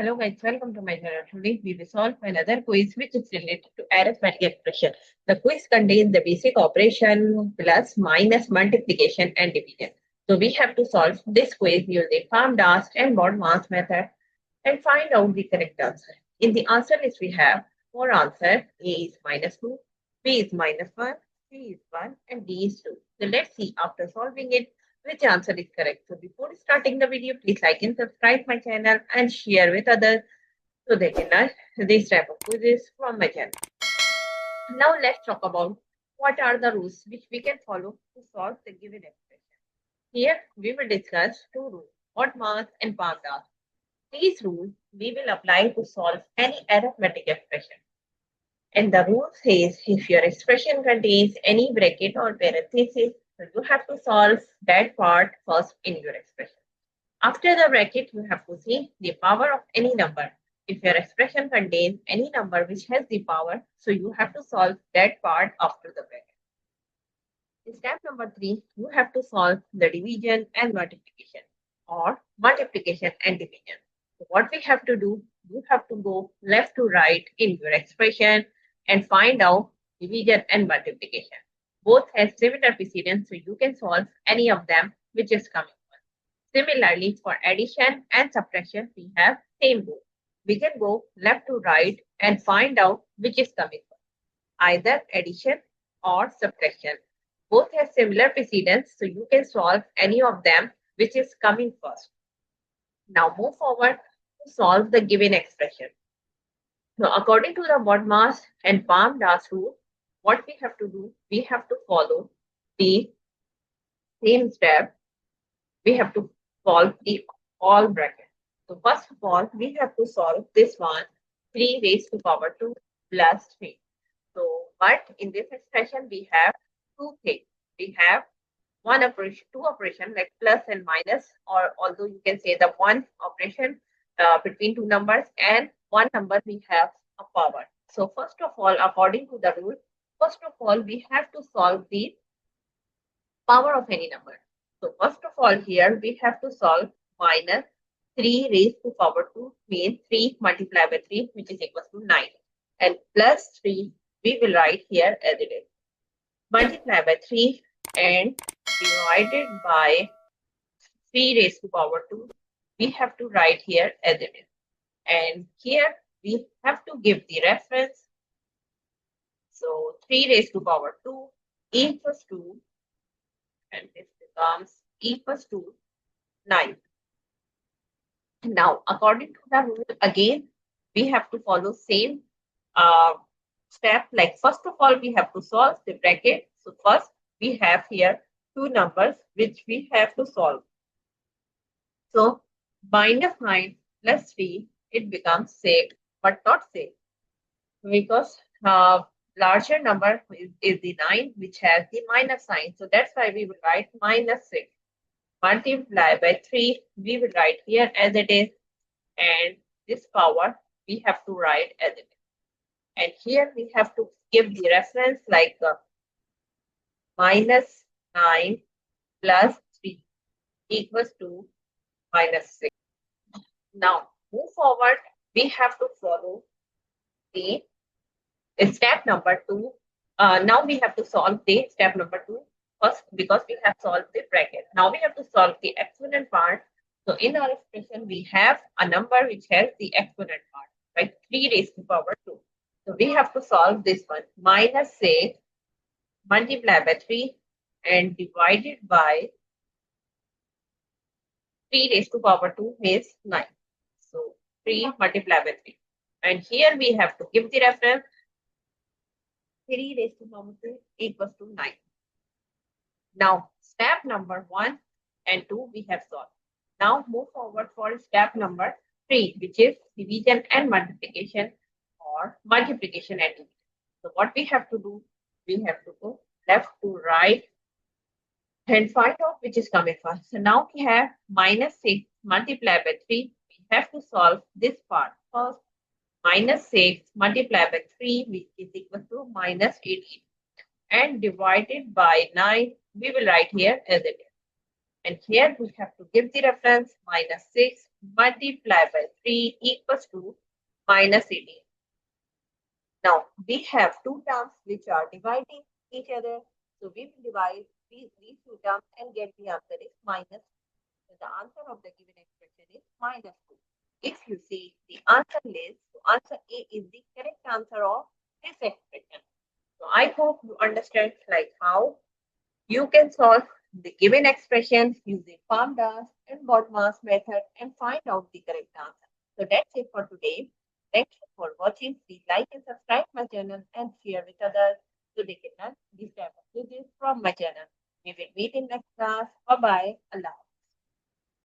Hello guys, welcome to my channel. Today we will solve another quiz which is related to arithmetic expression. The quiz contains the basic operation plus minus multiplication and division. So we have to solve this quiz using PAMDAS and BODMAS method and find out the correct answer. In the answer list we have four answers. A is minus 2, B is minus 1, C is 1 and D is 2. So let's see after solving it which answer is correct. So before starting the video, please like and subscribe my channel and share with others so they can learn this type of quizzes from my channel. Now let's talk about what are the rules which we can follow to solve the given expression. Here we will discuss two rules, BODMAS and PAMDAS. These rules we will apply to solve any arithmetic expression. And the rule says if your expression contains any bracket or parenthesis, so you have to solve that part first in your expression. After the bracket, you have to see the power of any number. If your expression contains any number which has the power, so you have to solve that part after the bracket. In step number 3, you have to solve the division and multiplication or multiplication and division. So what we have to do, you have to go left to right in your expression and find out division and multiplication. Both have similar precedence, so you can solve any of them which is coming first. Similarly, for addition and subtraction, we have same rule. We can go left to right and find out which is coming first, either addition or subtraction. Both have similar precedence, so you can solve any of them which is coming first. Now move forward to solve the given expression. So according to the BODMAS and PAMDAS rule, what we have to do, we have to follow the same step. We have to solve the all bracket. So first of all, we have to solve this one, 3 raised to power 2 plus 3. So, but in this expression, we have two things. We have one operation, two operation like plus and minus, or although you can say the one operation between two numbers, and one number we have a power. So first of all, according to the rule, first of all, we have to solve the power of any number. So first of all, here we have to solve minus 3 raised to power 2 means 3 multiplied by 3, which is equals to 9. And plus 3, we will write here as it is. Multiply by 3 and divided by 3 raised to power 2, we have to write here as it is. And here we have to give the reference. So 3 raised to power 2 equals to, and this becomes equals to 9. Now, according to the rule, again, we have to follow same step. Like first of all, we have to solve the bracket. So first, we have here two numbers which we have to solve. So minus 9 plus 3, it becomes 6, but not 6, because larger number is the 9 which has the minus sign. So that's why we will write minus 6. Multiply by 3, we will write here as it is, and this power we have to write as it is. And here we have to give the reference like minus 9 plus 3 equals to minus 6. Now, move forward, we have to follow the step number 2. Now we have to solve the step number 2 first, because we have solved the bracket. Now we have to solve the exponent part. So in our expression, we have a number which has the exponent part, right? 3 raised to power 2. So we have to solve this one, minus 6 multiplied by 3 and divided by 3 raised to power 2 is 9. So 3 multiplied by 3. And here we have to give the reference, 3 raised to power 2 equals to 9. Now, step number 1 and 2 we have solved. Now move forward for step number 3, which is division and multiplication, or multiplication and division. So what we have to do, we have to go left to right and find out which is coming first. So now we have minus 6 multiplied by 3. We have to solve this part first. Minus 6 multiplied by 3, which is equal to minus 18. And divided by 9, we will write here as it is. And here we have to give the reference minus 6 multiply by 3 equals to minus 18. Now, we have two terms which are dividing each other. So, we will divide these two terms and get the answer is minus 2. So, the answer of the given expression is minus 2. If you see the answer list, so answer A is the correct answer of this expression. So, I hope you understand like how you can solve the given expressions using PAMDAS and BODMAS method and find out the correct answer. So that's it for today. Thank you for watching. Please like and subscribe my channel and share with others so they can learn this type of videos from my channel. We will meet in next class. Bye bye. Allah.